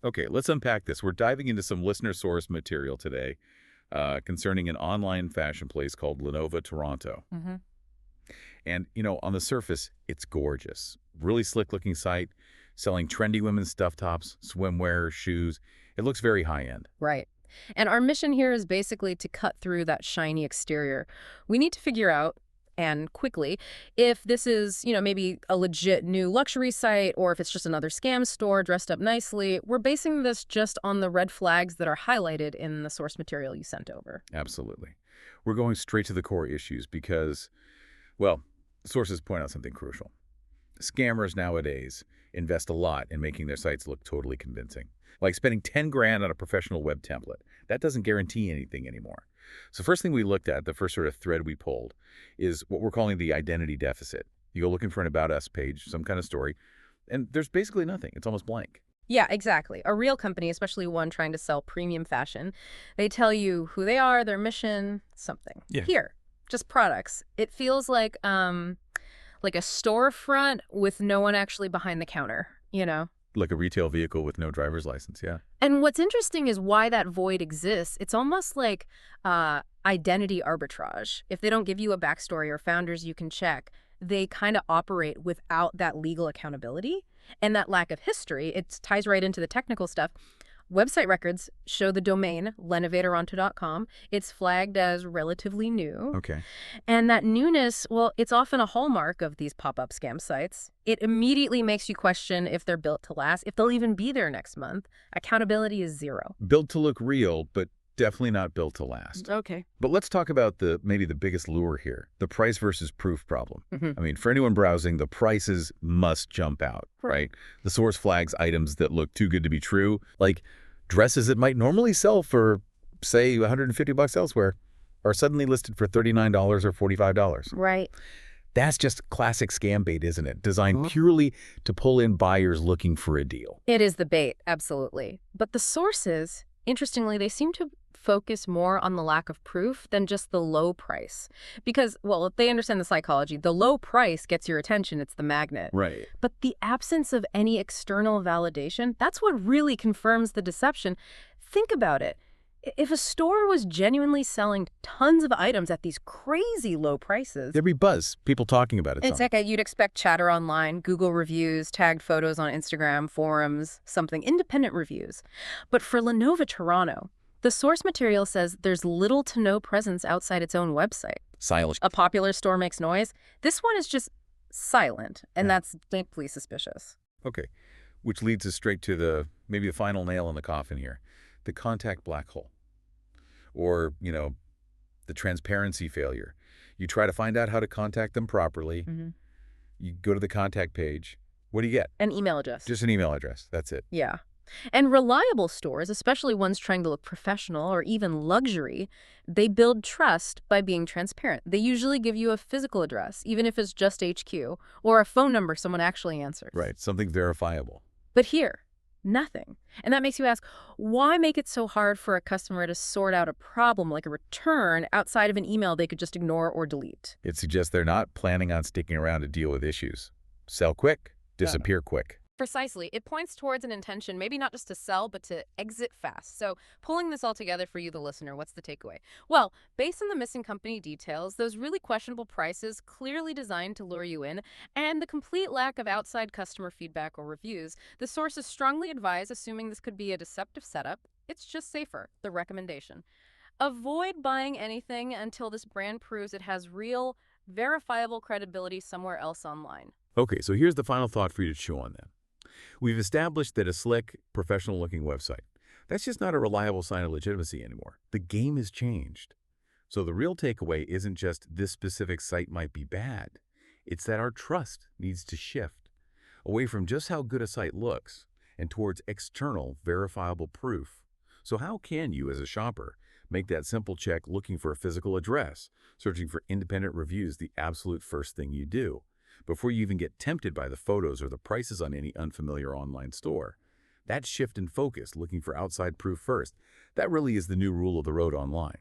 Okay, let's unpack this. We're diving into some listener source material today concerning an online fashion place called Lonovo Toronto. Hmm. And, on the surface, it's gorgeous. Really slick-looking site, selling trendy women's stuff tops, swimwear, shoes. It looks very high-end. Right. And our mission here is basically to cut through that shiny exterior. We need to figure out, and quickly, if this is, maybe a legit new luxury site or if it's just another scam store dressed up nicely. We're basing this just on the red flags that are highlighted in the source material you sent over. Absolutely. We're going straight to the core issues because, well, sources point out something crucial. Scammers nowadays invest a lot in making their sites look totally convincing. Like spending 10 grand on a professional web template. That doesn't guarantee anything anymore. So first thing we looked at, the first sort of thread we pulled, is what we're calling the identity deficit. You go looking for an About Us page, some kind of story, and there's basically nothing. It's almost blank. Yeah, exactly. A real company, especially one trying to sell premium fashion, they tell you who they are, their mission, something. Yeah. Here, just products. It feels like a storefront with no one actually behind the counter. Like a retail vehicle with no driver's license, yeah. And what's interesting is why that void exists. It's almost like identity arbitrage. If they don't give you a backstory or founders you can check, they kind of operate without that legal accountability. And that lack of history, it ties right into the technical stuff. Website records show the domain, lenovotoronto.com. It's flagged as relatively new. Okay. And that newness, well, it's often a hallmark of these pop-up scam sites. It immediately makes you question if they're built to last, if they'll even be there next month. Accountability is zero. Built to look real, but definitely not built to last. Okay. But let's talk about maybe the biggest lure here, the price versus proof problem. Mm-hmm. I mean, for anyone browsing, the prices must jump out, right? The source flags items that look too good to be true, like dresses that might normally sell for, say, $150 elsewhere, are suddenly listed for $39 or $45. Right. That's just classic scam bait, isn't it? Designed purely to pull in buyers looking for a deal. It is the bait, absolutely. But the sources, interestingly, they seem to focus more on the lack of proof than just the low price. Because, well, if they understand the psychology, the low price gets your attention, it's the magnet. Right. But the absence of any external validation, that's what really confirms the deception. Think about it. If a store was genuinely selling tons of items at these crazy low prices, There'd be buzz, people talking about it. it's like you'd expect chatter online, Google reviews, tagged photos on Instagram, forums, something, independent reviews. But for Lenovo Toronto, the source material says there's little to no presence outside its own website. Silence. A popular store makes noise. This one is just silent, and that's deeply suspicious. Okay, which leads us straight to maybe the final nail in the coffin here, the contact black hole. Or, the transparency failure. You try to find out how to contact them properly. Mm-hmm. You go to the contact page. What do you get? An email address. Just an email address. That's it. Yeah. And reliable stores, especially ones trying to look professional or even luxury, they build trust by being transparent. They usually give you a physical address, even if it's just HQ, or a phone number someone actually answers. Right, something verifiable. But here, nothing. And that makes you ask, why make it so hard for a customer to sort out a problem like a return outside of an email they could just ignore or delete? It suggests they're not planning on sticking around to deal with issues. Sell quick, disappear quick. Precisely. It points towards an intention, maybe not just to sell, but to exit fast. So pulling this all together for you, the listener, what's the takeaway? Well, based on the missing company details, those really questionable prices clearly designed to lure you in, and the complete lack of outside customer feedback or reviews, the sources strongly advise assuming this could be a deceptive setup. It's just safer, the recommendation. Avoid buying anything until this brand proves it has real, verifiable credibility somewhere else online. Okay, so here's the final thought for you to chew on then. We've established that a slick, professional-looking website, that's just not a reliable sign of legitimacy anymore. The game has changed. So the real takeaway isn't just this specific site might be bad. It's that our trust needs to shift away from just how good a site looks and towards external, verifiable proof. So how can you, as a shopper, make that simple check looking for a physical address, searching for independent reviews the absolute first thing you do, before you even get tempted by the photos or the prices on any unfamiliar online store? That shift in focus, looking for outside proof first, that really is the new rule of the road online.